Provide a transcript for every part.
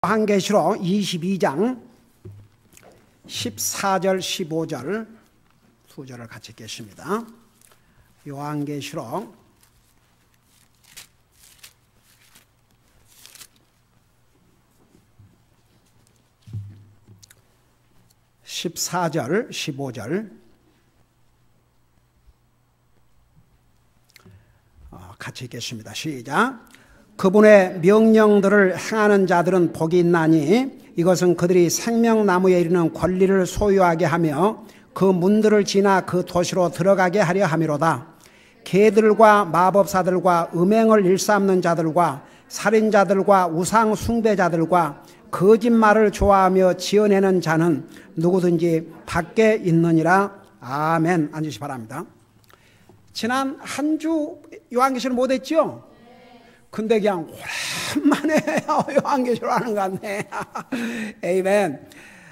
요한계시록 22장 14절 15절 두 절을 같이 읽겠습니다. 요한계시록 14절 15절 같이 읽겠습니다. 시작. 그분의 명령들을 행하는 자들은 복이 있나니 이것은 그들이 생명나무에 이르는 권리를 소유하게 하며 그 문들을 지나 그 도시로 들어가게 하려 함이로다. 개들과 마법사들과 음행을 일삼는 자들과 살인자들과 우상 숭배자들과 거짓말을 좋아하며 지어내는 자는 누구든지 밖에 있느니라. 아멘. 앉으시 바랍니다. 지난 한 주 요한계시록 못했죠? 근데 그냥 오랜만에 요한계시록 하는 것 같네. 에이멘.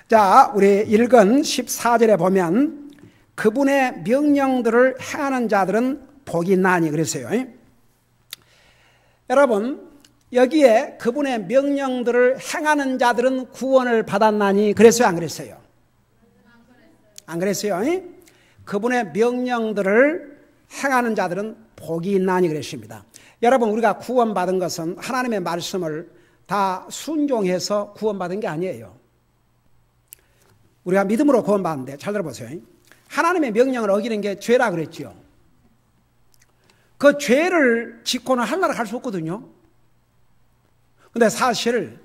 자, 우리 읽은 14절에 보면 그분의 명령들을 행하는 자들은 복이 있나니 그랬어요. 여러분, 여기에 그분의 명령들을 행하는 자들은 구원을 받았나니 그랬어요, 안 그랬어요? 안 그랬어요? 그분의 명령들을 행하는 자들은 복이 있나니 그랬습니다. 여러분, 우리가 구원받은 것은 하나님의 말씀을 다 순종해서 구원받은 게 아니에요. 우리가 믿음으로 구원받는데 잘 들어보세요. 하나님의 명령을 어기는 게 죄라 그랬죠. 그 죄를 짓고는 하늘나라 갈 수 없거든요. 근데 사실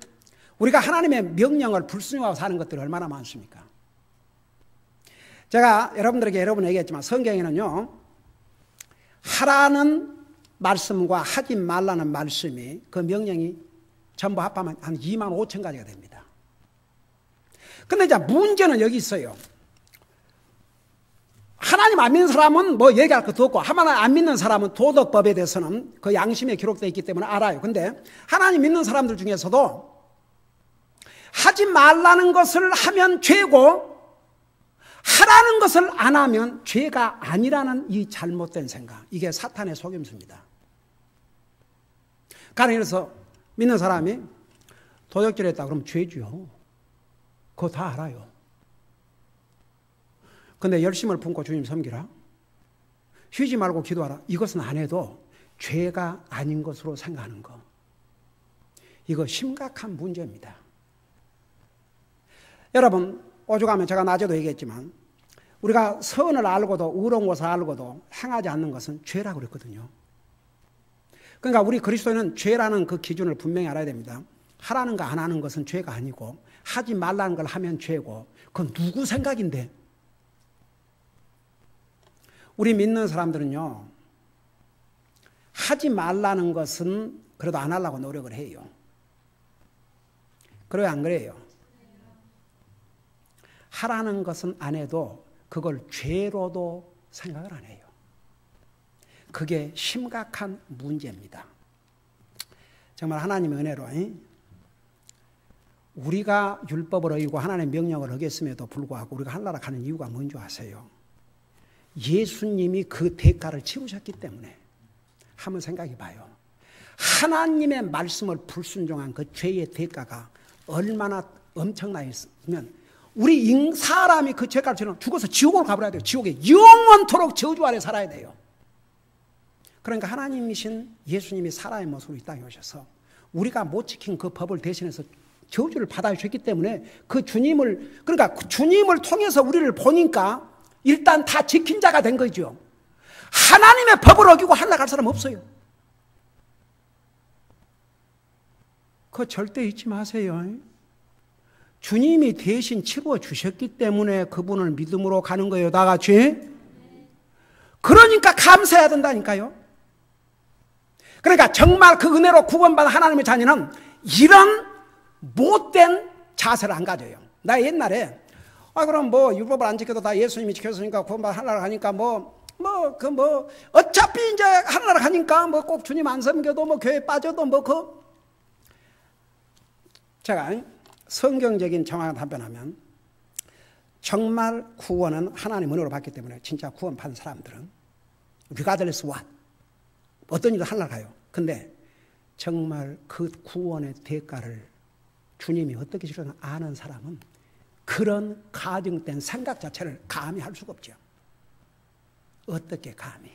우리가 하나님의 명령을 불순종하고 사는 것들이 얼마나 많습니까? 제가 여러분들에게 여러 번 얘기했지만 성경에는요, 하라는 말씀과 하지 말라는 말씀이, 그 명령이 전부 합하면 한 2만 5천 가지가 됩니다. 근데 이제 문제는 여기 있어요. 하나님 안 믿는 사람은 뭐 얘기할 것도 없고, 하나님 안 믿는 사람은 도덕법에 대해서는 그 양심에 기록되어 있기 때문에 알아요. 근데 하나님 믿는 사람들 중에서도 하지 말라는 것을 하면 죄고 하라는 것을 안 하면 죄가 아니라는 이 잘못된 생각, 이게 사탄의 속임수입니다. 가령해서 믿는 사람이 도적질 했다 그러면 죄죠. 그거 다 알아요. 근데 열심을 품고 주님 섬기라, 쉬지 말고 기도하라, 이것은 안 해도 죄가 아닌 것으로 생각하는 거, 이거 심각한 문제입니다. 여러분, 오죽하면 제가 낮에도 얘기했지만 우리가 선을 알고도 의로운 것을 알고도 행하지 않는 것은 죄라고 그랬거든요. 그러니까 우리 그리스도인은 죄라는 그 기준을 분명히 알아야 됩니다. 하라는 거 안 하는 것은 죄가 아니고 하지 말라는 걸 하면 죄고, 그건 누구 생각인데? 우리 믿는 사람들은요, 하지 말라는 것은 그래도 안 하려고 노력을 해요. 그래요, 안 그래요? 하라는 것은 안 해도 그걸 죄로도 생각을 안 해요. 그게 심각한 문제입니다. 정말 하나님의 은혜로 우리가 율법을 어기고 하나님의 명령을 어겼음에도 불구하고 우리가 하늘나라 가는 이유가 뭔지 아세요? 예수님이 그 대가를 치르셨기 때문에. 한번 생각해 봐요. 하나님의 말씀을 불순종한 그 죄의 대가가 얼마나 엄청나 있으면 우리 사람이 그 죄가를 치르면 죽어서 지옥으로 가버려야 돼요. 지옥에 영원토록 저주 아래 살아야 돼요. 그러니까 하나님이신 예수님이 사람의 모습으로 이 땅에 오셔서 우리가 못 지킨 그 법을 대신해서 저주를 받아주셨기 때문에 그 주님을, 그러니까 주님을 통해서 우리를 보니까 일단 다 지킨 자가 된 거죠. 하나님의 법을 어기고 하늘나라 갈 사람 없어요. 그거 절대 잊지 마세요. 주님이 대신 치러주셨기 때문에 그분을 믿음으로 가는 거예요, 다 같이. 그러니까 감사해야 된다니까요. 그러니까 정말 그 은혜로 구원받은 하나님의 자녀는 이런 못된 자세를 안 가져요. 나 옛날에 그럼 뭐 율법을 안 지켜도 다 예수님이 지켰으니까 구원받아 하늘나라 가니까 어차피 이제 하늘나라 가니까 뭐 꼭 주님 안 섬겨도 뭐 교회 빠져도 제가 성경적인 정확한 답변하면 정말 구원은 하나님 은혜로 받기 때문에 진짜 구원 받은 사람들은 regardless what 어떤 일도 하늘나라 가요. 근데 정말 그 구원의 대가를 주님이 어떻게 싫어하는 아는 사람은 그런 가정된 생각 자체를 감히 할 수가 없죠. 어떻게 감히?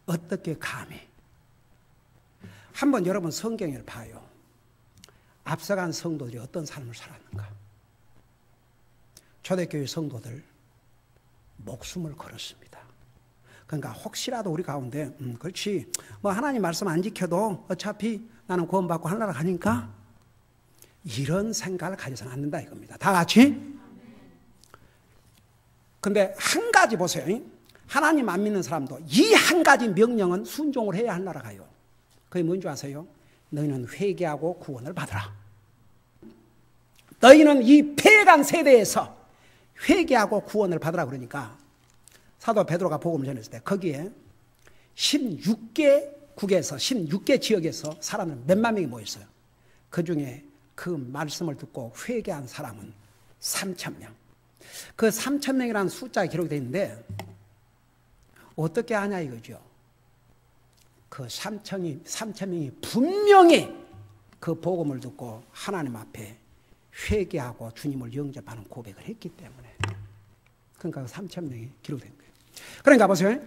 어떻게 감히? 한번 여러분 성경을 봐요. 앞서간 성도들이 어떤 삶을 살았는가? 초대교회 성도들 목숨을 걸었습니다. 그러니까 혹시라도 우리 가운데 그렇지 뭐 하나님 말씀 안 지켜도 어차피 나는 구원받고 하늘나라 가니까 이런 생각을 가져서는 안 된다 이겁니다. 다 같이? 근데 한 가지 보세요. 하나님 안 믿는 사람도 이 한 가지 명령은 순종을 해야 할 나라가요. 그게 뭔지 아세요? 너희는 회개하고 구원을 받으라. 너희는 이 패간 세대에서 회개하고 구원을 받으라 그러니까 사도 베드로가 복음을 전했을 때 거기에 16개 국에서 16개 지역에서 사람들 몇만 명이 모였어요. 그중에 그 말씀을 듣고 회개한 사람은 3,000명. 그 3,000명이라는 숫자가 기록되어 있는데 어떻게 하냐 이거죠. 그 3,000명이 분명히 그 복음을 듣고 하나님 앞에 회개하고 주님을 영접하는 고백을 했기 때문에 그러니까 3,000명이 기록된 거예요. 그러니까 보세요.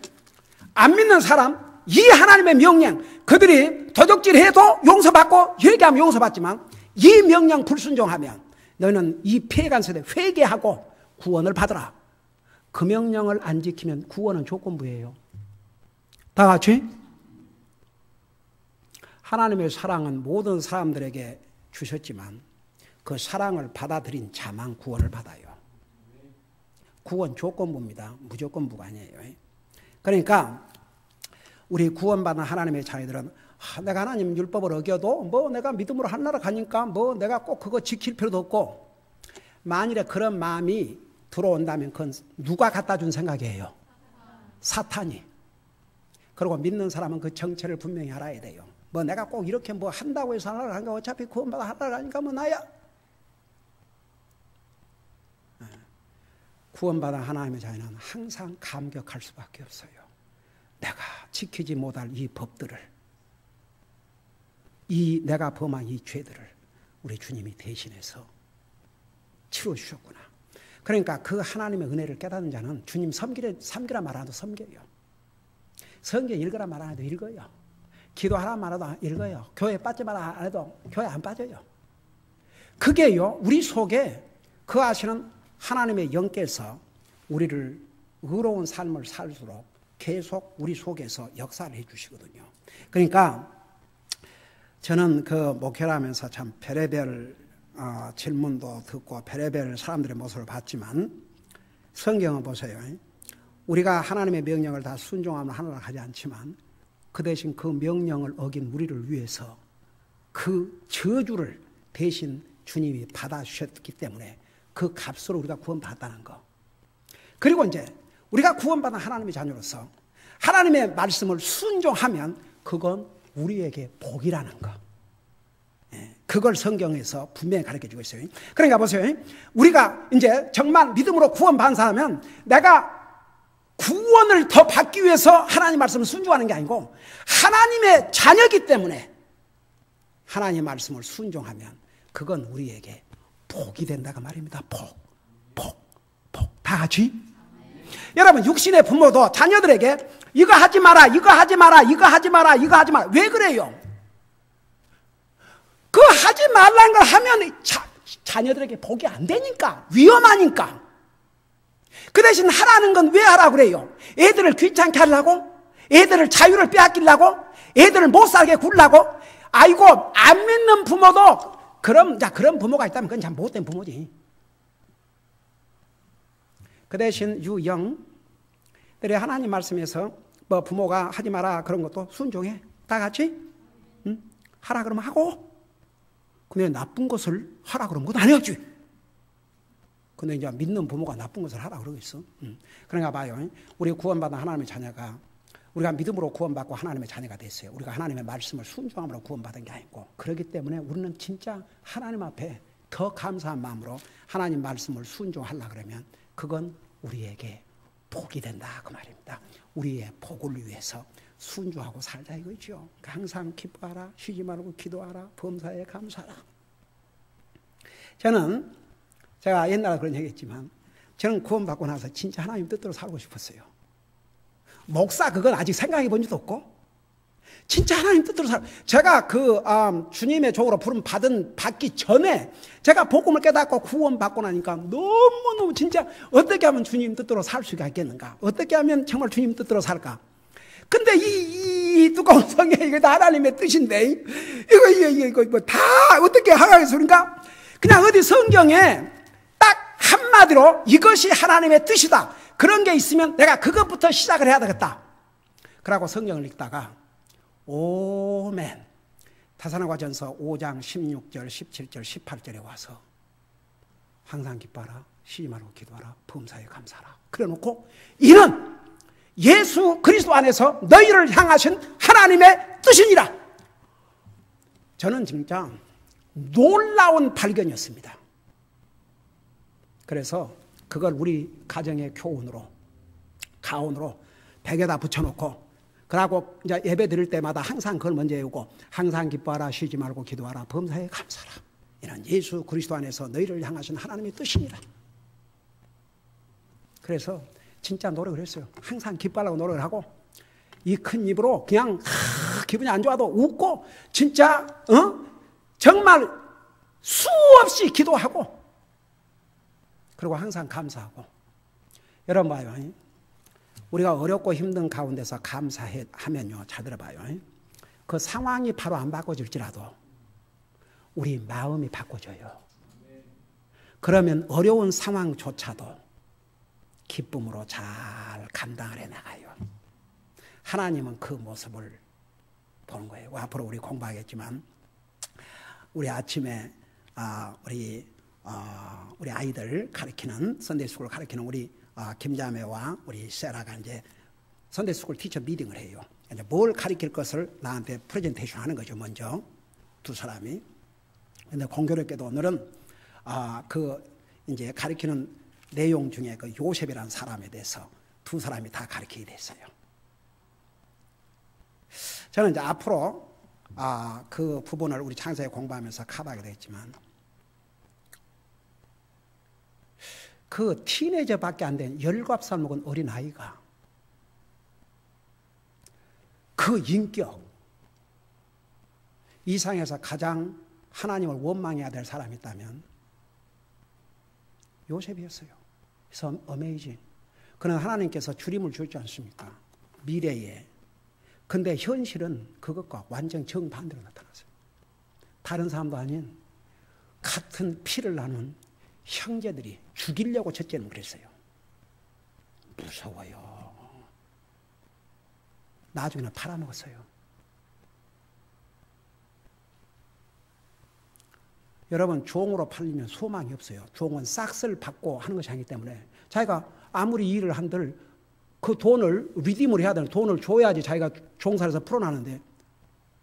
안 믿는 사람 이 하나님의 명령 그들이 도적질해도 용서받고 회개하면 용서받지만 이 명령 불순종하면 너는 이 피해간 세대 회개하고 구원을 받으라. 그 명령을 안 지키면 구원은 조건부예요. 다 같이? 하나님의 사랑은 모든 사람들에게 주셨지만 그 사랑을 받아들인 자만 구원을 받아요. 구원 조건부입니다. 무조건부가 아니에요. 그러니까 우리 구원받은 하나님의 자녀들은 내가 하나님 율법을 어겨도 뭐 내가 믿음으로 하늘나라 가니까 뭐 내가 꼭 그거 지킬 필요도 없고 만일에 그런 마음이 들어온다면 그건 누가 갖다 준 생각이에요? 사탄이. 그리고 믿는 사람은 그 정체를 분명히 알아야 돼요. 뭐 내가 꼭 이렇게 뭐 한다고 해서 하늘나라 가니까 어차피 구원받아 하늘나라 가니까 뭐 나야. 구원받은 하나님의 자녀는 항상 감격할 수밖에 없어요. 내가 지키지 못할 이 법들을 내가 범한 이 죄들을 우리 주님이 대신해서 치러주셨구나. 그러니까 그 하나님의 은혜를 깨닫는 자는 주님 섬기라 말아도 섬겨요. 성경 읽으라 말 안 해도 읽어요. 기도하라 말아도 읽어요. 교회 빠지 마라 안 해도 교회 안 빠져요. 그게요 우리 속에 그 아시는 하나님의 영께서 우리를 의로운 삶을 살수록 계속 우리 속에서 역사를 해 주시거든요. 그러니까 저는 그 목회를 하면서 참 별의별 질문도 듣고 별의별 사람들의 모습을 봤지만 성경을 보세요. 우리가 하나님의 명령을 다 순종하면 하늘나라 가지 않지만 그 대신 그 명령을 어긴 우리를 위해서 그 저주를 대신 주님이 받아주셨기 때문에 그 값으로 우리가 구원받았다는 거. 그리고 이제 우리가 구원받은 하나님의 자녀로서 하나님의 말씀을 순종하면 그건 우리에게 복이라는 거. 그걸 성경에서 분명히 가르쳐주고 있어요. 그러니까 보세요. 우리가 이제 정말 믿음으로 구원받은 사람은 내가 구원을 더 받기 위해서 하나님 말씀을 순종하는 게 아니고 하나님의 자녀이기 때문에 하나님의 말씀을 순종하면 그건 우리에게 복이 된다고 말입니다. 복. 다 같이? 여러분 육신의 부모도 자녀들에게 이거 하지 마라, 이거 하지 마라, 이거 하지 마라, 이거 하지 마라. 왜 그래요? 그 하지 말라는 걸 하면 자녀들에게 복이 안 되니까, 위험하니까. 그 대신 하라는 건 왜 하라고 그래요? 애들을 귀찮게 하려고? 애들을 자유를 빼앗기려고? 애들을 못 살게 굴려고? 아이고 안 믿는 부모도 그런 부모가 있다면 그건 참 못된 부모지. 그 대신 유영들이 하나님 말씀에서 뭐 부모가 하지 마라 그런 것도 순종해. 다 같이 하라 그러면 하고, 근데 나쁜 것을 하라 그러면 그것도 안 해야지. 근데 이제 믿는 부모가 나쁜 것을 하라 그러고 있어. 그러니까 봐요. 우리 구원받은 하나님의 자녀가 우리가 믿음으로 구원받고 하나님의 자녀가 됐어요. 우리가 하나님의 말씀을 순종함으로 구원받은 게 아니고, 그렇기 때문에 우리는 진짜 하나님 앞에 더 감사한 마음으로 하나님 말씀을 순종하려고 그러면 그건 우리에게 복이 된다 그 말입니다. 우리의 복을 위해서 순종하고 살자 이거죠. 항상 기뻐하라, 쉬지 말고 기도하라, 범사에 감사하라. 제가 옛날에 그런 얘기 했지만 저는 구원받고 나서 진짜 하나님 뜻대로 살고 싶었어요. 목사 그건 아직 생각해 본 적도 없고 진짜 하나님 뜻대로 제가 주님의 종으로 부름 받기 전에 제가 복음을 깨닫고 구원받고 나니까 너무너무 진짜 어떻게 하면 주님 뜻대로 살 수가 있겠는가? 어떻게 하면 정말 주님 뜻대로 살까? 근데 이 두꺼운 성경 이거 다 하나님의 뜻인데 이거 뭐 다 어떻게 하겠습니까? 그냥 어디 성경에 딱 한마디로 이것이 하나님의 뜻이다. 그런 게 있으면 내가 그것부터 시작을 해야 되겠다. 그러고 성경을 읽다가 오멘. 데살로니가전서 5장 16절, 17절, 18절에 와서 항상 기뻐하라, 쉬지 말고 기도하라, 범사에 감사하라. 그래 놓고 이는 예수 그리스도 안에서 너희를 향하신 하나님의 뜻이니라. 저는 진짜 놀라운 발견이었습니다. 그래서 그걸 우리 가정의 가온으로 벽에다 붙여놓고 그러고 이제 예배 드릴 때마다 항상 그걸 먼저 외우고 항상 기뻐하라, 쉬지 말고 기도하라, 범사에 감사하라. 이는 예수 그리스도 안에서 너희를 향하신 하나님의 뜻이니라. 그래서 진짜 노력을 했어요. 항상 기뻐하라고 노력을 하고 이 큰 입으로 그냥 기분이 안 좋아도 웃고 진짜 정말 수없이 기도하고 그리고 항상 감사하고. 여러분 봐요. 우리가 어렵고 힘든 가운데서 감사하면요. 잘 들어봐요. 그 상황이 바로 안 바꿔질지라도 우리 마음이 바꿔져요. 그러면 어려운 상황조차도 기쁨으로 잘 감당을 해나가요. 하나님은 그 모습을 보는 거예요. 앞으로 우리 공부하겠지만 우리 아침에 우리 아이들 가르치는 선데이스쿨 가르치는 우리 김자매와 우리 세라가 이제 선데이스쿨 티처 미팅을 해요. 이제 뭘 가르칠 것을 나한테 프레젠테이션 하는 거죠. 먼저 두 사람이. 근데 공교롭게도 오늘은 이제 가르치는 내용 중에 그 요셉이라는 사람에 대해서 두 사람이 다 가르치게 됐어요. 저는 이제 앞으로 그 부분을 우리 창세기 공부하면서 커버하게 됐지만 그 티네이저밖에 안 된 19살 먹은 어린아이가 그 인격, 이 세상에서 가장 하나님을 원망해야 될 사람이 있다면 요셉이었어요. 그래서 어메이징. 그는 하나님께서 주림을 주지 않습니까? 미래에. 근데 현실은 그것과 완전 정반대로 나타났어요. 다른 사람도 아닌 같은 피를 나눈 형제들이 죽이려고 첫째는 그랬어요. 무서워요. 나중에는 팔아먹었어요. 여러분, 종으로 팔리면 소망이 없어요. 종은 싹스를 받고 하는 것이 아니기 때문에 자기가 아무리 일을 한들 그 돈을 리딤을 해야 되는 돈을 줘야지 자기가 종살에서 풀어나는데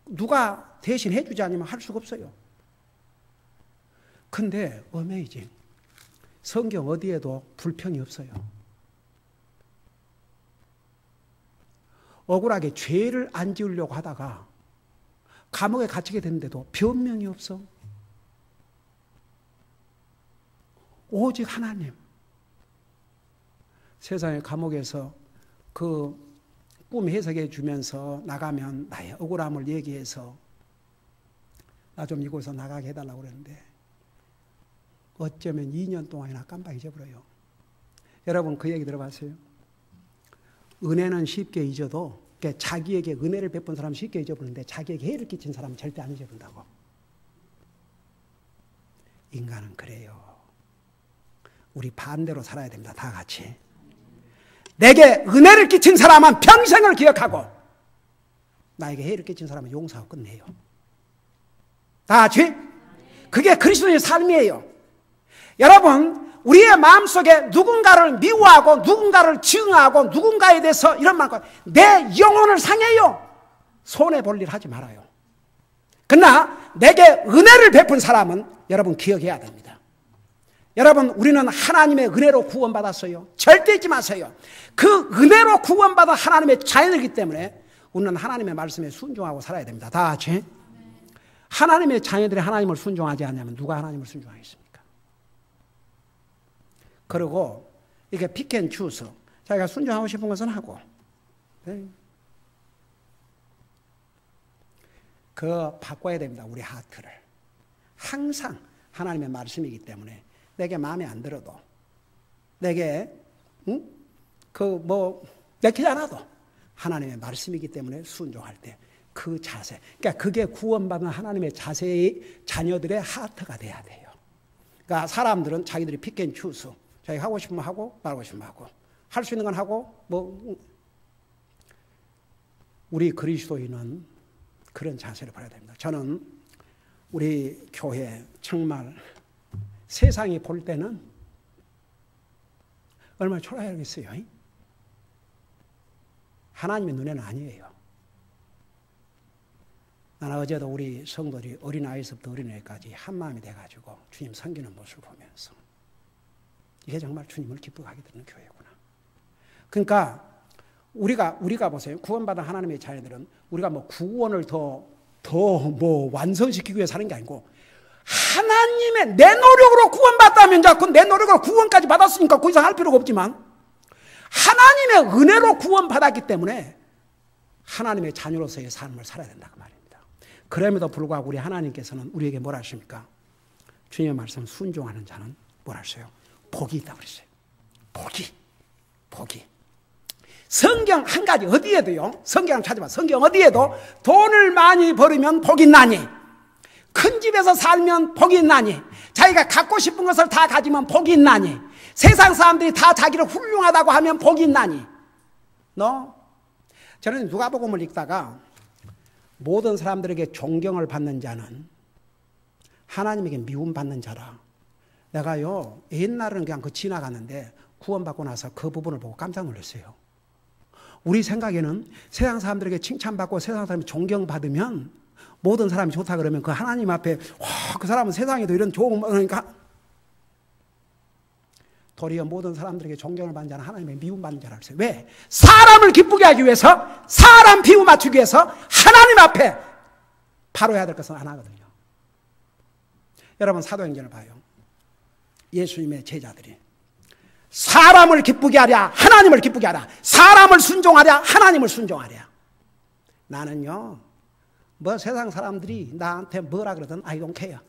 누가 대신 해주지 않으면 할 수가 없어요. 근데 어메이징. 성경 어디에도 불평이 없어요. 억울하게 죄를 안 지으려고 하다가 감옥에 갇히게 됐는데도 변명이 없어. 오직 하나님. 세상의 감옥에서 그 꿈 해석해 주면서 나가면 나의 억울함을 얘기해서 나 좀 이곳에서 나가게 해달라고 그랬는데 어쩌면 2년 동안이나 깜빡 잊어버려요. 여러분 그 얘기 들어봤어요? 은혜는 쉽게 잊어도 자기에게 은혜를 베푼 사람은 쉽게 잊어버리는데 자기에게 해를 끼친 사람은 절대 안 잊어버린다고. 인간은 그래요. 우리 반대로 살아야 됩니다. 다 같이. 내게 은혜를 끼친 사람은 평생을 기억하고 나에게 해를 끼친 사람은 용서하고 끝내요. 다 같이. 그게 그리스도의 삶이에요. 여러분, 우리의 마음속에 누군가를 미워하고 누군가를 증오하고 누군가에 대해서 이런 말, 내 영혼을 상해요. 손해볼 일 하지 말아요. 그러나 내게 은혜를 베푼 사람은 여러분 기억해야 됩니다. 여러분, 우리는 하나님의 은혜로 구원받았어요. 절대 잊지 마세요. 그 은혜로 구원받은 하나님의 자녀이기 때문에 우리는 하나님의 말씀에 순종하고 살아야 됩니다. 다 같이. 하나님의 자녀들이 하나님을 순종하지 않냐면 누가 하나님을 순종하겠습니까? 그리고 이게 픽앤추스. 자기가 순종하고 싶은 것은 하고. 네. 바꿔야 됩니다. 우리 하트를. 항상 하나님의 말씀이기 때문에 내게 마음에 안 들어도 내게 내키지 않아도 하나님의 말씀이기 때문에 순종할 때 그 자세, 그러니까 그게 구원받은 하나님의 자세의 자녀들의 하트가 돼야 돼요. 그러니까 사람들은 자기들이 픽앤추스, 자기가 하고 싶으면 하고 말하고 싶으면 하고 할 수 있는 건 하고 우리 그리스도인은 그런 자세를 버려야 됩니다. 저는 우리 교회 정말 세상이 볼 때는 얼마나 초라하겠어요. 하나님의 눈에는 아니에요. 나는 어제도 우리 성도들이 어린아이에서부터 어린애까지 한마음이 돼가지고 주님 섬기는 모습을 보면서 이게 정말 주님을 기쁘게 하게 되는 교회구나. 그러니까 우리가 보세요. 구원받은 하나님의 자녀들은 우리가 구원을 더 완성시키기 위해 사는 게 아니고 하나님의 내 노력으로 구원받다면 자꾸 내 노력으로 구원까지 받았으니까 그 이상 할 필요가 없지만 하나님의 은혜로 구원받았기 때문에 하나님의 자녀로서의 삶을 살아야 된다 그 말입니다. 그럼에도 불구하고 우리 하나님께서는 우리에게 뭐라 하십니까? 주님의 말씀 순종하는 자는 뭐라 하세요? 복이 있다고 그랬어요. 복이. 성경 한 가지 어디에도요. 성경 찾아봐. 성경 어디에도 돈을 많이 벌으면 복이 나니, 큰 집에서 살면 복이 나니, 자기가 갖고 싶은 것을 다 가지면 복이 나니, 세상 사람들이 다 자기를 훌륭하다고 하면 복이 나니. 저는 누가복음을 읽다가 모든 사람들에게 존경을 받는 자는 하나님에게 미움받는 자라. 내가요 옛날에는 그냥 지나가는데 구원받고 나서 그 부분을 보고 깜짝 놀랐어요. 우리 생각에는 세상 사람들에게 칭찬받고 세상 사람이 존경받으면 모든 사람이 좋다 그러면 그 하나님 앞에 그 사람은 세상에도 이런 좋은 그러니까 도리어 모든 사람들에게 존경을 받는 자는 하나님의 미움받는 자라고 했어요. 왜? 사람을 기쁘게 하기 위해서, 사람 비유 맞추기 위해서 하나님 앞에 바로 해야 될 것은 하나거든요. 여러분 사도행전을 봐요. 예수님의 제자들이 사람을 기쁘게 하랴 하나님을 기쁘게 하랴, 사람을 순종하랴 하나님을 순종하랴. 나는요 세상 사람들이 나한테 뭐라 그러든 I don't care.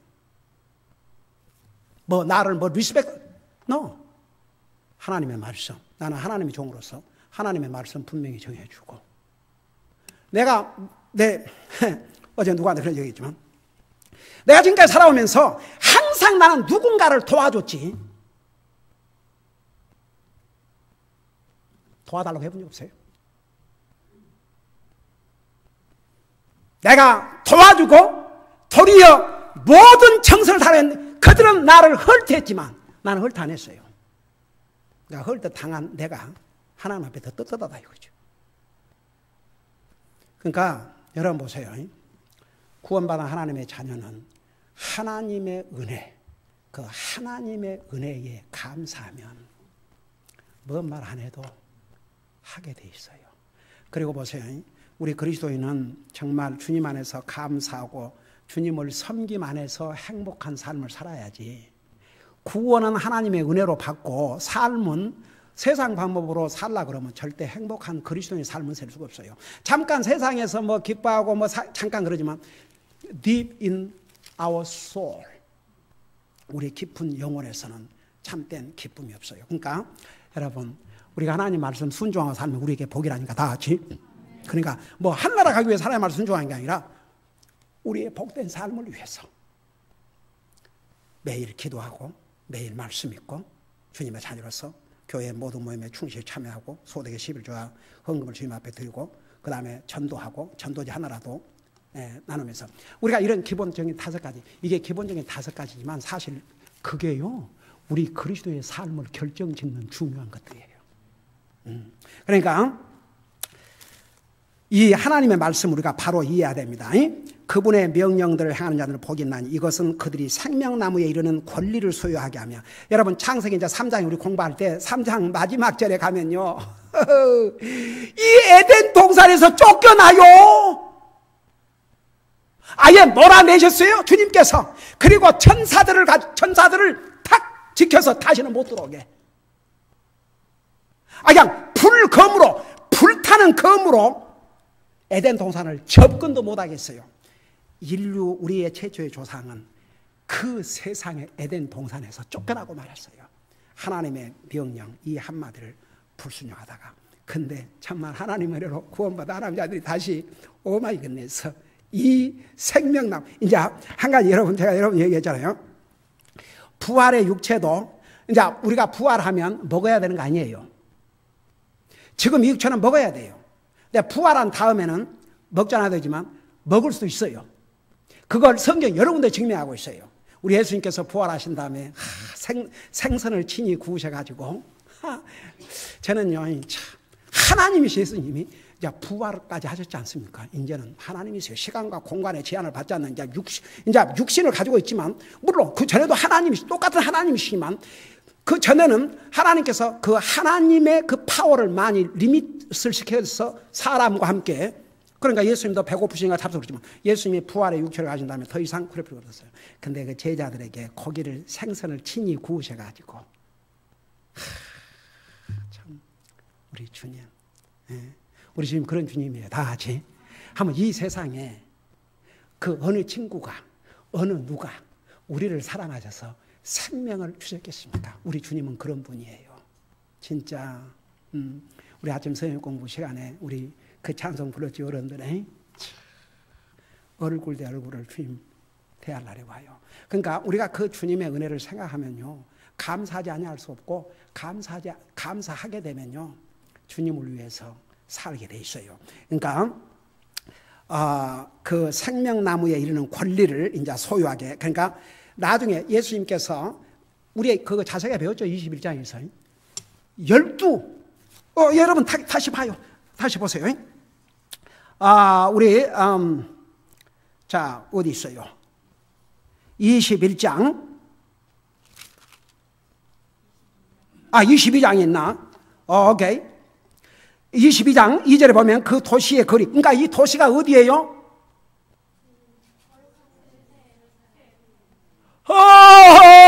나를 리스펙 하나님의 말씀, 나는 하나님의 종으로서 하나님의 말씀 분명히 정해주고, 어제 누구한테 그런 얘기 했지만 내가 지금까지 살아오면서 항상 나는 누군가를 도와줬지 도와달라고 해본 적 없어요. 내가 도와주고 도리어 모든 정성을 다했는데 그들은 나를 헐트했지만 나는 헐트 안 했어요. 그러니까 헐트 당한 내가 하나님 앞에 더 떳떳하다 이거죠. 그러니까 여러분 보세요. 구원받은 하나님의 자녀는 하나님의 은혜, 그 하나님의 은혜에 감사하면 뭔 말 안 해도 하게 돼 있어요. 그리고 보세요. 우리 그리스도인은 정말 주님 안에서 감사하고 주님을 섬김 안에서 행복한 삶을 살아야지. 구원은 하나님의 은혜로 받고 삶은 세상 방법으로 살라 그러면 절대 행복한 그리스도인의 삶은 살 수가 없어요. 잠깐 세상에서 기뻐하고 잠깐 그러지만 deep in our soul, 우리 깊은 영혼에서는 참된 기쁨이 없어요. 그러니까 여러분 우리가 하나님 말씀 순종하고 살면 우리에게 복이라니까 다 같이. 그러니까 한나라 가기 위해서 하나님 말씀 순종하는 게 아니라 우리의 복된 삶을 위해서 매일 기도하고 매일 말씀 읽고 주님의 자녀로서 교회 모든 모임에 충실히 참여하고 소득의 11조와 헌금을 주님 앞에 드리고 그 다음에 전도하고 전도지 하나라도 나누면서 우리가 이런 기본적인 5가지, 이게 기본적인 5가지지만 사실 그게요 우리 그리스도의 삶을 결정짓는 중요한 것들이에요. 그러니까 이 하나님의 말씀을 우리가 바로 이해해야 됩니다. 그분의 명령들을 행하는 자들은 복이 있나니 이것은 그들이 생명나무에 이르는 권리를 소유하게 하며. 여러분 창세기 이제 3장에 우리 공부할 때 3장 마지막 절에 가면요 이 에덴 동산에서 쫓겨나요. 아예 몰아내셨어요 주님께서. 그리고 천사들을 탁 지켜서 다시는 못 들어오게. 그냥 불검으로, 불타는 검으로 에덴 동산을 접근도 못하겠어요. 인류, 우리의 최초의 조상은 그 세상의 에덴 동산에서 쫓겨나고 말았어요. 하나님의 명령 이 한마디를 불순종하다가. 근데 참말 하나님의 은혜로 구원받아 하나님 자들이 다시 오마이 갓네스 이 생명나무. 이제 한 가지 제가 여러분 얘기했잖아요. 부활의 육체도 이제 우리가 부활하면 먹어야 되는 거 아니에요. 지금 이 육체는 먹어야 돼요. 근데 부활한 다음에는 먹지 않아도 되지만 먹을 수 있어요. 그걸 성경 여러 군데 증명하고 있어요. 우리 예수님께서 부활하신 다음에 생선을 친히 구우셔가지고 저는요, 하나님이신 예수님이 이제 부활까지 하셨지 않습니까? 이제는 하나님이세요. 시간과 공간의 제한을 받지 않는 이제 육신을 가지고 있지만, 물론 그 전에도 똑같은 하나님이시지만, 그 전에는 하나님께서 그 하나님의 그 파워를 많이 리밋을 시켜서 사람과 함께, 그러니까 예수님도 배고프시니까 잡수었지만 예수님이 부활의 육체를 가진 다음에 더 이상 그럴 필요가 없었어요. 근데 그 제자들에게 고기를, 생선을 친히 구우셔가지고, 참 우리 주님, 우리 주님 그런 주님이에요. 다 같이 한번 이 세상에 그 어느 친구가, 어느 누가 우리를 사랑하셔서 생명을 주셨겠습니까? 우리 주님은 그런 분이에요. 진짜 우리 아침 성경 공부 시간에 우리 그 찬송 불렀지 어른들의 얼굴 대 얼굴을 주님 대할 날이 와요. 그러니까 우리가 그 주님의 은혜를 생각하면요, 감사하지 아니할 수 없고 감사하게 되면요, 주님을 위해서 살게 돼 있어요. 그러니까 그 생명나무에 이르는 권리를 이제 소유하게. 그러니까 나중에 예수님께서 우리 그거 자세하게 배웠죠. 21장에서 12. 여러분 다시 봐요. 다시 보세요. 우리 자 어디 있어요? 21장. 22장에 있나? 오케이. 22장 2절에 보면 그 도시의 거리. 그러니까 이 도시가 어디예요?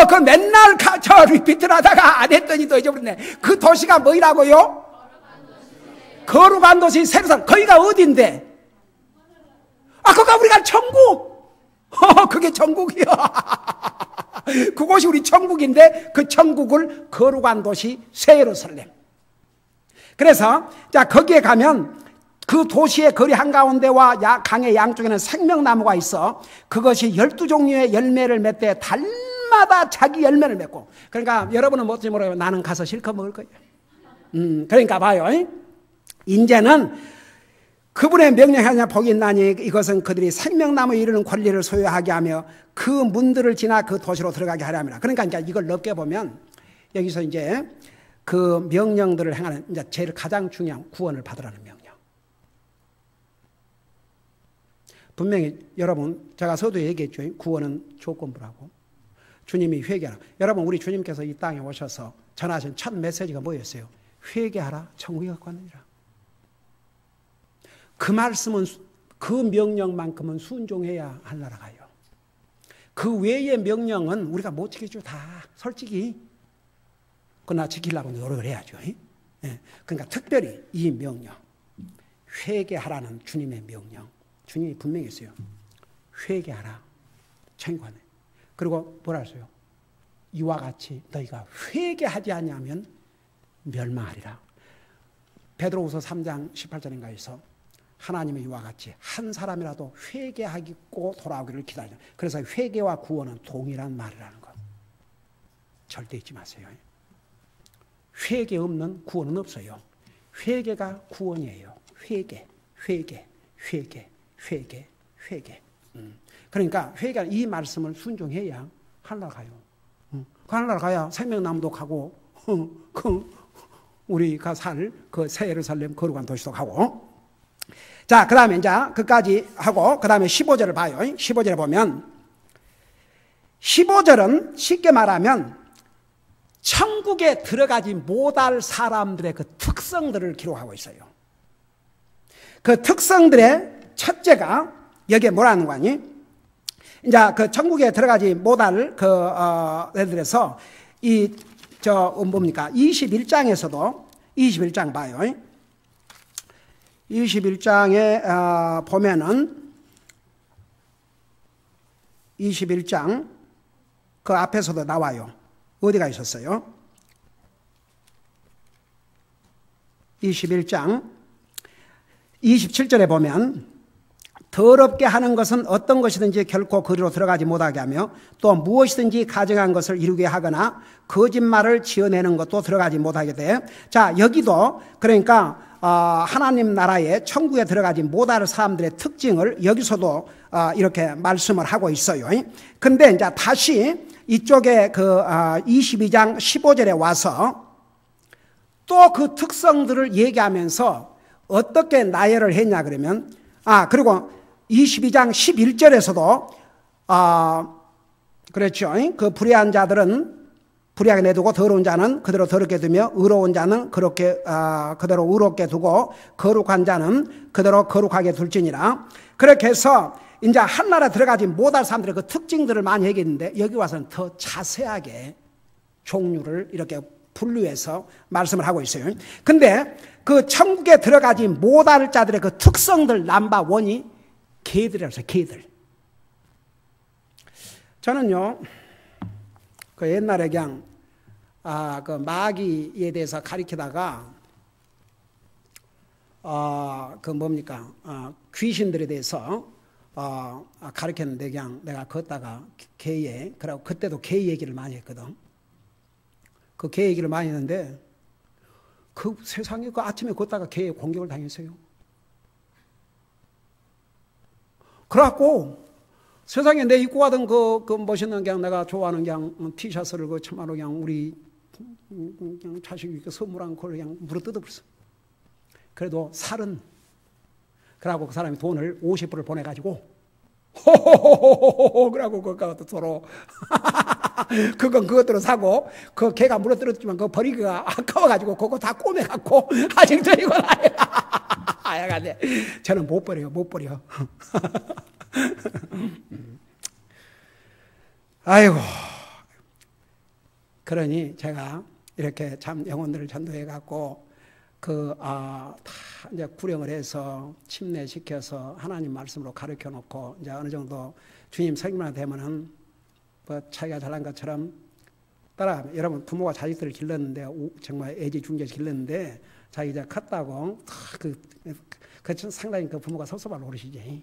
그 맨날 저 리피트를 하다가 안 했더니 또 잊어버렸네. 그 도시가 뭐이라고요? 거룩한 도시 세르살렘. 거기가 어딘데? 그거 우리가 천국. 그게 천국이야. 그곳이 우리 천국인데 그 천국을 거룩한 도시 새 예루살렘. 그래서 자 거기에 가면 그 도시의 거리 한가운데와 강의 양쪽에는 생명나무가 있어. 그것이 12종류의 열매를 맺되 달마다 자기 열매를 맺고. 그러니까 여러분은 뭔지 모르겠고 나는 가서 실컷 먹을 거예요. 그러니까 봐요. 이제는 그분의 명령하냐 복이 있나니 이것은 그들이 생명나무에 이르는 권리를 소유하게 하며 그 문들을 지나 그 도시로 들어가게 하려 합니다. 그러니까 이제 이걸 넓게 보면 여기서 이제 그 명령들을 행하는 이제 제일 가장 중요한 구원을 받으라는 명령. 분명히 여러분 제가 서두에 얘기했죠. 구원은 조건부라고. 주님이 회개하라. 여러분 우리 주님께서 이 땅에 오셔서 전하신 첫 메시지가 뭐였어요? 회개하라. 천국이 갖고 왔느니라. 그 말씀은 그 명령만큼은 순종해야 할 나라 가요. 그 외의 명령은 우리가 못 지키죠. 다 솔직히. 그러나 지키려고 노력을 해야죠. 그러니까 특별히 이 명령, 회개하라는 주님의 명령. 주님이 분명히 했어요. 회개하라. 천국 안에. 그리고 뭐라 했어요? 이와 같이 너희가 회개하지 않으면 멸망하리라. 베드로후서 3장 18절인가에서 하나님의 이와 같이 한 사람이라도 회개하고 돌아오기를 기다리자. 그래서 회개와 구원은 동일한 말이라는 것. 절대 잊지 마세요. 회개 없는 구원은 없어요. 회개가 구원이에요. 회개. 그러니까 회개는 이 말씀을 순종해야 하늘나라 가요. 하늘나라 가야 생명나무도 가고 우리가 살 그 새 예루살렘 거룩한 도시도 가고. 자, 그 다음에 이제 그까지 하고 그 다음에 15절을 봐요. 15절에 보면 15절은 쉽게 말하면 천국에 들어가지 못할 사람들의 그 특성들을 기록하고 있어요. 그 특성들의 첫째가 여기에 뭐라는 거니? 이제 그 천국에 들어가지 못할 예를 들어서 뭡니까? 21장에서도 21장 봐요. 21장에 보면은 21장 그 앞에서도 나와요. 어디가 있었어요? 21장 27절에 보면 더럽게 하는 것은 어떤 것이든지 결코 그리로 들어가지 못하게 하며 또 무엇이든지 가증한 것을 이루게 하거나 거짓말을 지어내는 것도 들어가지 못하게 돼. 자, 여기도 그러니까 하나님 나라에 천국에 들어가지 못할 사람들의 특징을 여기서도 이렇게 말씀을 하고 있어요. 근데 이제 다시 이쪽에 그 22장 15절에 와서 또 그 특성들을 얘기하면서 어떻게 나열을 했냐 그러면 그리고 22장 11절에서도 그렇죠. 그 불의한 자들은 불의하게 내두고 더러운 자는 그대로 더럽게 두며 의로운 자는 그렇게 그대로 의롭게 두고 거룩한 자는 그대로 거룩하게 둘지니라. 그렇게 해서 이제 한나라에 들어가지 못할 사람들의 그 특징들을 많이 얘기했는데 여기 와서는 더 자세하게 종류를 이렇게 분류해서 말씀을 하고 있어요. 근데 그 천국에 들어가지 못할 자들의 그 특성들 넘버 원이 개들이라고 해서 개들. 저는요, 그 옛날에 그냥, 그 마귀에 대해서 가리키다가, 그 뭡니까, 귀신들에 대해서, 가르쳤는데 그냥 내가 걷다가 개에, 그러고 그때도 개 얘기를 많이 했거든. 그 개 얘기를 많이 했는데, 그 세상에 그 아침에 걷다가 개에 공격을 당했어요. 그래갖고 세상에 내 입고 가던 그 멋있는 그냥 내가 좋아하는 그냥 티셔츠를 그 참말로 그냥 우리 그냥 자식이 선물한 걸 그냥 물어 뜯어버렸어. 그래도 살은 그러고 그 사람이 돈을 50불을 보내가지고 호호호호호호 그러고 그거 서로 그건 그것대로 사고 그 개가 물어뜯었지만 그거 버리기가 아까워가지고 그거 다 꼬매갖고 아직도 이걸 하여간에 저는 못 버려요. 못 버려. 아이고 그러니 제가 이렇게 참 영혼들을 전도해갖고 다 이제 구령을 해서 침례시켜서 하나님 말씀으로 가르쳐 놓고 이제 어느 정도 주님 설교만 되면은 뭐 자기가 잘난 것처럼 따라가면 여러분 부모가 자식들을 길렀는데 정말 애지중지 길렀는데 자기 이제 컸다고 그 상당히 그 부모가 섭섭할 노릇이지.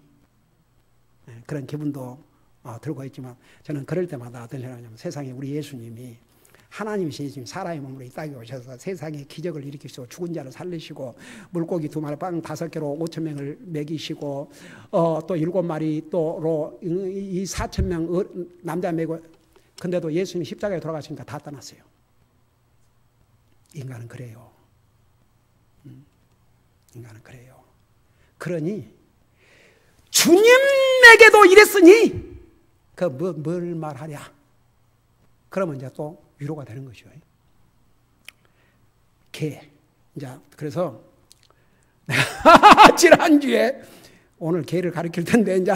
그런 기분도 들고 있지만 저는 그럴 때마다 어떤 생각이냐면 세상에 우리 예수님이 하나님이신 사람의 몸으로 이 땅에 오셔서 세상에 기적을 일으키시고 죽은 자를 살리시고 물고기 2마리 빵 5개로 5,000명을 먹이시고 또 7마리 또로 이 4,000명 남자 먹이고 근데도 예수님이 십자가에 돌아가시니까 다 떠났어요. 인간은 그래요. 인간은 그래요. 그러니 주님에게도 이랬으니 뭘 말하랴. 그러면 이제 또 위로가 되는 것이요. 개. 이제 그래서 지난주에 오늘 개를 가르칠 텐데 이제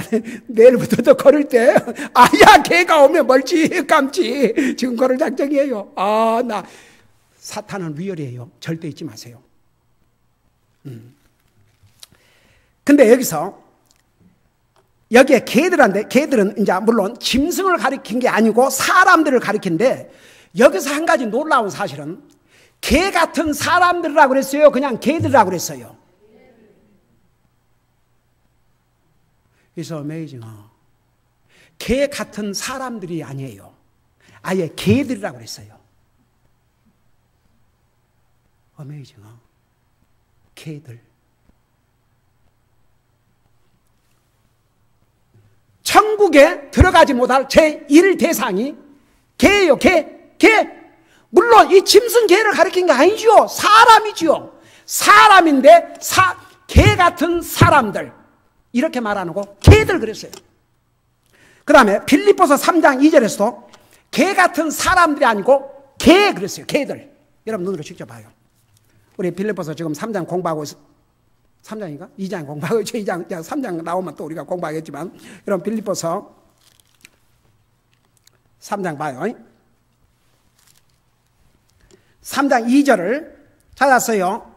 내일부터 또 걸을 때 아야 개가 오면 멀지 감지 지금 걸을 작정이에요. 나 사탄은 위열이에요. 절대 잊지 마세요. 근데 여기에 개들은 이제 물론 짐승을 가리킨 게 아니고 사람들을 가리킨데 여기서 한 가지 놀라운 사실은 개 같은 사람들이라고 그랬어요? 그냥 개들이라고 그랬어요? It's amazing. 개 같은 사람들이 아니에요. 아예 개들이라고 그랬어요. Amazing. 개들. 천국에 들어가지 못할 제1 대상이 개예요. 개. 물론 이 짐승 개를 가리킨 게 아니죠. 사람이죠. 사람인데 개 같은 사람들 이렇게 말하는 거 개들 그랬어요. 그 다음에 빌립보서 3장 2절에서도 개 같은 사람들이 아니고 개 그랬어요. 개들. 여러분 눈으로 직접 봐요. 우리 빌립보서 지금 3장 공부하고 3장인가? 2장 공부하고 2장 3장 나오면 또 우리가 공부하겠지만 여러분 빌립보서 3장 봐요. 3장 2절을 찾았어요?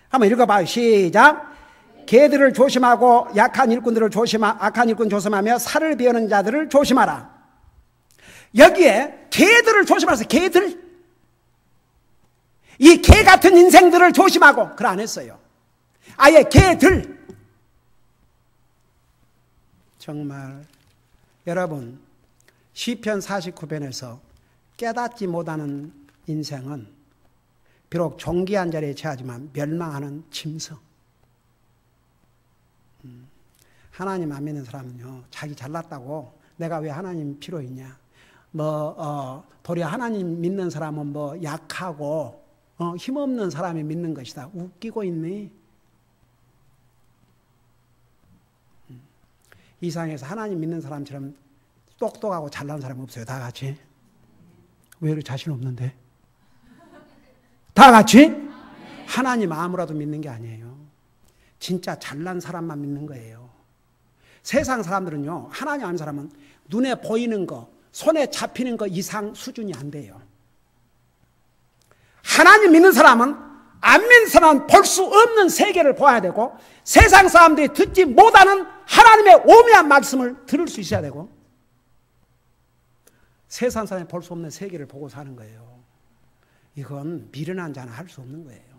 한번 읽어봐요. 시작. 개들을 조심하고 악한 일꾼 조심하며 살을 비우는 자들을 조심하라. 여기에 개들을 조심하세요. 개들. 이 개 같은 인생들을 조심하고 그걸 안 했어요. 아예 개들. 정말 여러분 시편 49편에서 깨닫지 못하는 인생은 비록 존귀한 자리에 처하지만 멸망하는 짐승. 하나님 안 믿는 사람은요, 자기 잘났다고 내가 왜 하나님 필요 있냐. 도리어 하나님 믿는 사람은 약하고 힘없는 사람이 믿는 것이다. 웃기고 있네. 이 세상에서 하나님 믿는 사람처럼 똑똑하고 잘난 사람 없어요. 다 같이. 왜 이렇게 자신 없는데? 다 같이? 하나님 아무라도 믿는 게 아니에요. 진짜 잘난 사람만 믿는 거예요. 세상 사람들은요, 하나님 아는 사람은 눈에 보이는 거, 손에 잡히는 거 이상 수준이 안 돼요. 하나님 믿는 사람은 안 믿는 사람은 볼 수 없는 세계를 봐야 되고, 세상 사람들이 듣지 못하는 하나님의 오묘한 말씀을 들을 수 있어야 되고, 세상 사람이 볼 수 없는 세계를 보고 사는 거예요. 이건 미련한 자는 할 수 없는 거예요.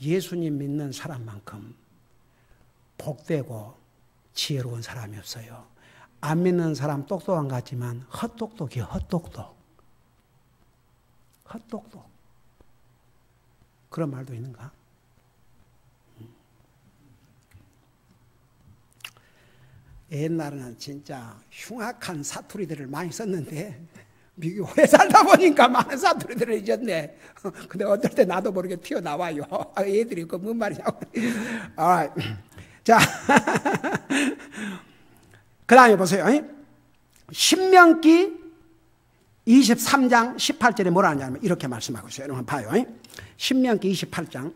예수님 믿는 사람만큼 복되고 지혜로운 사람이 없어요. 안 믿는 사람 똑똑한 것 같지만 헛똑똑이에요. 헛똑똑. 헛똑똑. 그런 말도 있는가? 옛날에는 진짜 흉악한 사투리들을 많이 썼는데 미국 오래 살다 보니까 많은 사투리들을 잊었네. 근데 어떨 때 나도 모르게 튀어나와요. 애들이 그 뭔 말이냐고. 자, 그 다음에 보세요. 신명기 23장 18절에 뭐라 하냐면 이렇게 말씀하고 있어요. 여러분 봐요. 신명기 28장,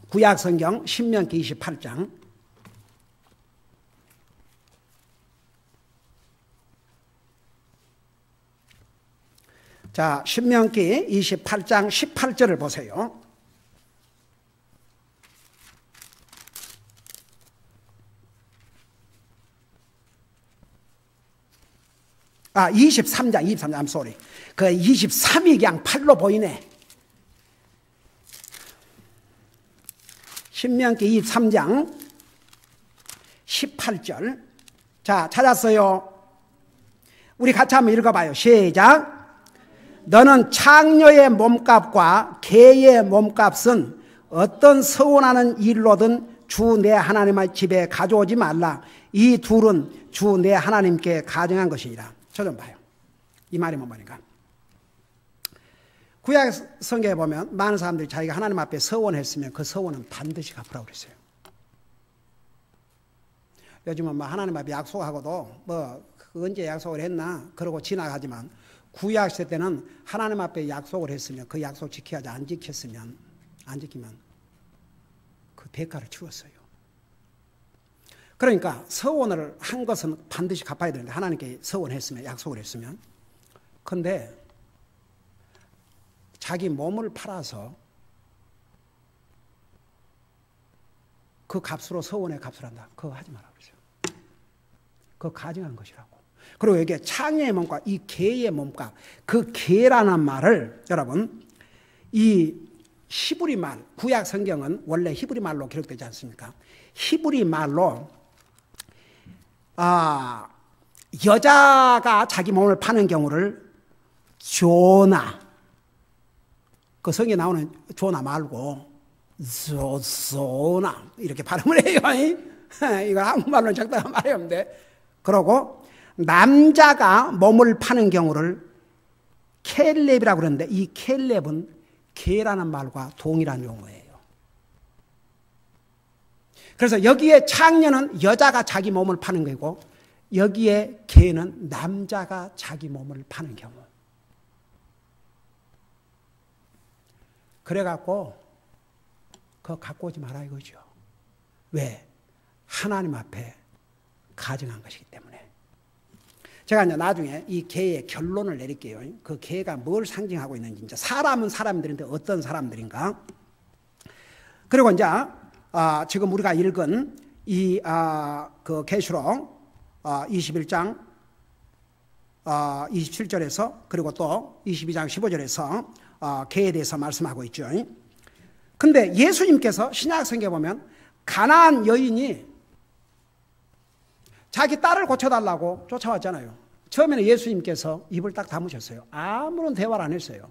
구약성경 신명기 28장. 자, 신명기 28장 18절을 보세요. 아, 23장, I'm sorry. 그 23이 그냥 8로 보이네. 신명기 23장 18절. 자, 찾았어요. 우리 같이 한번 읽어봐요. 시작. 너는 창녀의 몸값과 개의 몸값은 어떤 서운하는 일로든 주 내 하나님의 집에 가져오지 말라. 이 둘은 주 내 하나님께 가정한 것이니라. 저 좀 봐요. 이 말이 뭔 말인가? 구약 성경에 보면 많은 사람들이 자기가 하나님 앞에 서원했으면 그 서원은 반드시 갚으라고 그랬어요. 요즘은 하나님 앞에 약속하고도 언제 약속을 했나 그러고 지나가지만 구약 시대 때는 하나님 앞에 약속을 했으면 그 약속 지켜야지 안 지키면 그 대가를 치렀어요. 그러니까 서원을 한 것은 반드시 갚아야 되는데 하나님께 서원했으면 약속을 했으면 근데 자기 몸을 팔아서 그 값으로 서원의 값을 한다. 그거 하지 말라고 그러죠. 그거 가증한 것이라고. 그리고 여기에 창녀의 몸값, 이 개의 몸값, 그 개라는 말을 여러분 이 히브리 말, 구약 성경은 원래 히브리 말로 기록되지 않습니까? 히브리 말로 여자가 자기 몸을 파는 경우를 조나, 그 성경에 나오는 조나 말고 조나 이렇게 발음을 해요. 이거 한국말로는 적당한 말이 없는데. 그러고 남자가 몸을 파는 경우를 켈렙이라고 그러는데 이 켈렙은 개라는 말과 동일한 용어예요. 그래서 여기에 창녀는 여자가 자기 몸을 파는 거고 여기에 개는 남자가 자기 몸을 파는 경우. 그래갖고 그거 갖고 오지 마라 이거죠. 왜? 하나님 앞에 가증한 것이기 때문에. 제가 이제 나중에 이 개의 결론을 내릴게요. 그 개가 뭘 상징하고 있는지, 이제 사람은 사람들인데 어떤 사람들인가. 그리고 이제 지금 우리가 읽은 이 그 계시록 21장 27절에서 그리고 또 22장 15절에서 개에 대해서 말씀하고 있죠. 근데 예수님께서 신약 성경에 보면 가나안 여인이 자기 딸을 고쳐달라고 쫓아왔잖아요. 처음에는 예수님께서 입을 딱 다무셨어요. 아무런 대화를 안 했어요.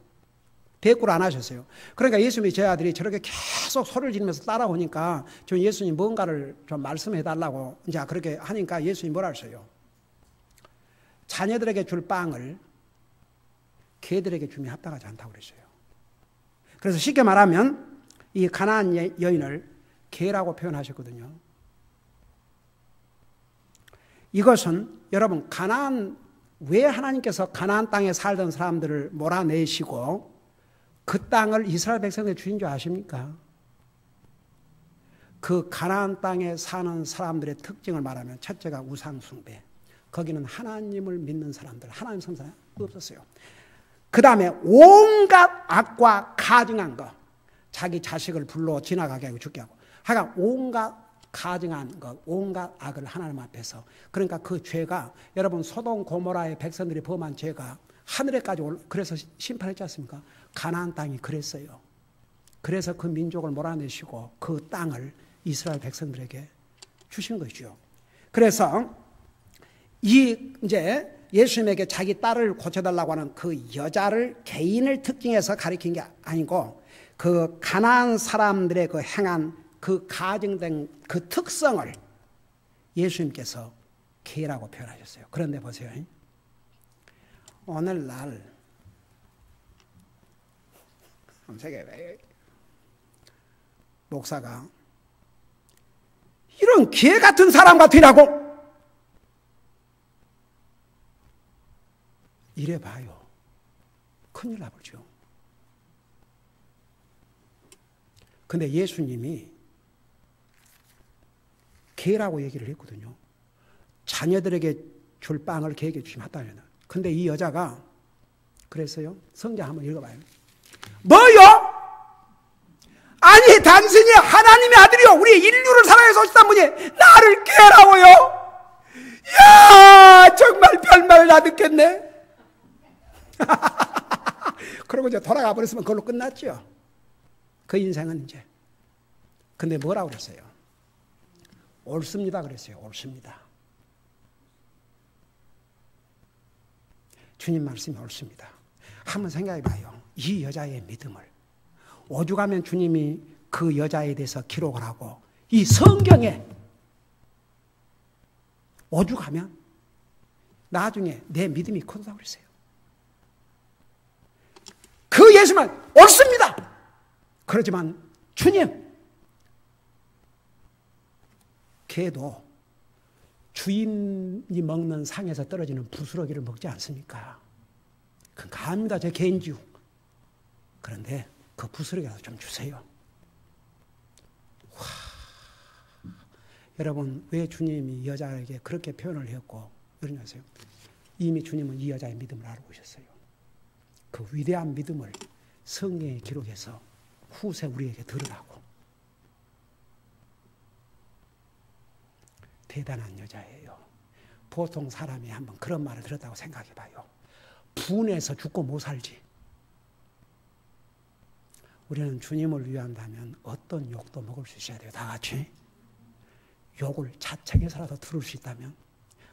대꾸를 안 하셨어요. 그러니까 예수님이 제 아들이 저렇게 계속 소리를 지르면서 따라오니까 저 예수님 뭔가를 좀 말씀해 달라고 이제 그렇게 하니까 예수님이 뭐라 하셨어요? 자녀들에게 줄 빵을 개들에게 주면 합당하지 않다고 그랬어요. 그래서 쉽게 말하면 이 가나안 여인을 개라고 표현하셨거든요. 이것은 여러분 왜 하나님께서 가나안 땅에 살던 사람들을 몰아내시고 그 땅을 이스라엘 백성에게 주신 줄 아십니까? 그 가나안 땅에 사는 사람들의 특징을 말하면 첫째가 우상 숭배. 거기는 하나님을 믿는 사람들, 하나님 섬는 사람 없었어요. 그 다음에 온갖 악과 가증한 것, 자기 자식을 불러 지나가게 하고 죽게 하고, 하여간 온갖 가증한 것, 온갖 악을 하나님 앞에서. 그러니까 그 죄가 여러분 소돔 고모라의 백성들이 범한 죄가 하늘에까지 그래서 심판했지 않습니까? 가나안 땅이 그랬어요. 그래서 그 민족을 몰아내시고 그 땅을 이스라엘 백성들에게 주신 거죠. 그래서 이제 예수님에게 자기 딸을 고쳐달라고 하는 그 여자를 개인을 특징해서 가리킨 게 아니고 그 가나안 사람들의 그 행한 그 가증된 그 특성을 예수님께서 개라고 표현하셨어요. 그런데 보세요. 오늘날 목사가 이런 개 같은 사람 같으라고 이래 봐요. 큰일 나버죠. 근데 예수님이 개라고 얘기를 했거든요. 자녀들에게 줄 빵을 개에게 주시면 합당하냐. 근데 이 여자가 그랬어요. 성경 한번 읽어봐요. 뭐요? 아니 당신이 하나님의 아들이요 우리 인류를 사랑해서 오셨단 분이 나를 개라고요? 야 정말 별말을 다 듣겠네. 그러고 이제 돌아가 버렸으면 그걸로 끝났죠. 그 인생은 이제. 근데 뭐라고 그랬어요? 옳습니다 그랬어요. 옳습니다. 주님 말씀이 옳습니다. 한번 생각해 봐요. 이 여자의 믿음을 오죽하면 주님이 그 여자에 대해서 기록을 하고 이 성경에 오죽하면 나중에 내 믿음이 커진다고 그랬어요. 그 예수만 옳습니다. 그렇지만 주님 개도 주인이 먹는 상에서 떨어지는 부스러기를 먹지 않습니까? 그건 감사합니다. 제 개인지요. 그런데 그 부스러기라도 좀 주세요. 와, 여러분 왜 주님이 여자에게 그렇게 표현을 했고 여러분 아세요? 이미 주님은 이 여자의 믿음을 알고 계셨어요. 그 위대한 믿음을 성경에 기록해서 후세 우리에게 들으라고. 대단한 여자예요. 보통 사람이 한번 그런 말을 들었다고 생각해봐요. 분해서 죽고 못 살지. 우리는 주님을 위한다면 어떤 욕도 먹을 수 있어야 돼요. 다 같이. 욕을 자책해서라도 들을 수 있다면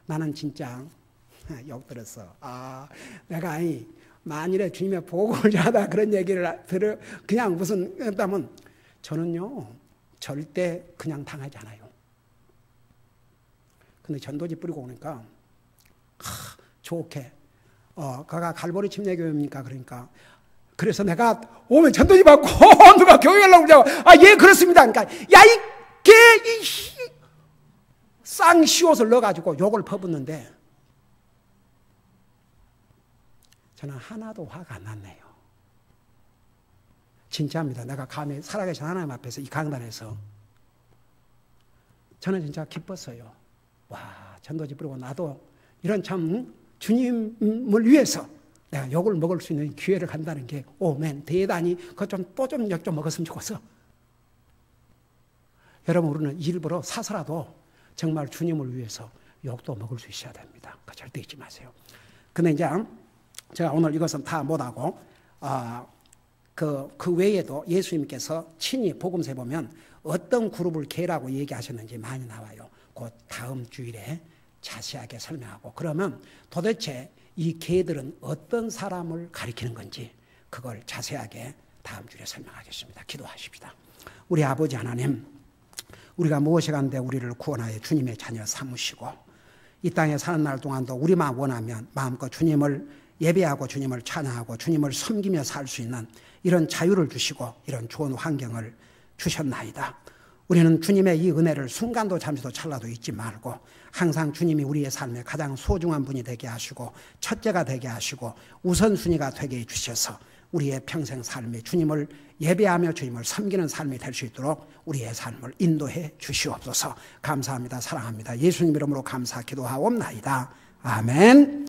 나는 진짜 욕 들었어. 내가 만일에 주님의 복음을 전하다 그런 얘기를 들어 그냥 무슨 했다면 저는요 절대 그냥 당하지 않아요. 근데 전도지 뿌리고 오니까 좋게 가가 갈보리 침례교회입니까? 그러니까 그래서 내가 오면 전도지 받고 누가 교회 가려고 그러자고 예 그렇습니다. 그러니까 야 이 개 이 쌍시옷을 넣어가지고 욕을 퍼붓는데 저는 하나도 화가 안 났네요. 진짜입니다. 내가 감히 살아계신 하나님 앞에서 이 강단에서 저는 진짜 기뻤어요. 와 전도지 뿌리고 나도 이런 참 주님을 위해서 내가 욕을 먹을 수 있는 기회를 간다는 게 오멘 대단히 그거 좀 욕 좀 먹었으면 좋겠어. 여러분 우리는 일부러 사서라도 정말 주님을 위해서 욕도 먹을 수 있어야 됩니다. 그 절대 잊지 마세요. 근데 이제 제가 오늘 이것은 다 못하고 그 외에도 예수님께서 친히 복음서에 보면 어떤 그룹을 개라고 얘기하셨는지 많이 나와요. 그 다음 주일에 자세하게 설명하고 그러면 도대체 이 개들은 어떤 사람을 가리키는 건지 그걸 자세하게 다음 주일에 설명하겠습니다. 기도하십시다. 우리 아버지 하나님, 우리가 무엇이 간데 우리를 구원하여 주님의 자녀 삼으시고 이 땅에 사는 날 동안도 우리만 원하면 마음껏 주님을 예배하고 주님을 찬양하고 주님을 섬기며 살 수 있는 이런 자유를 주시고 이런 좋은 환경을 주셨나이다. 우리는 주님의 이 은혜를 순간도 잠시도 찰나도 잊지 말고 항상 주님이 우리의 삶에 가장 소중한 분이 되게 하시고 첫째가 되게 하시고 우선순위가 되게 해주셔서 우리의 평생 삶이 주님을 예배하며 주님을 섬기는 삶이 될 수 있도록 우리의 삶을 인도해 주시옵소서. 감사합니다. 사랑합니다. 예수님 이름으로 감사 기도하옵나이다. 아멘.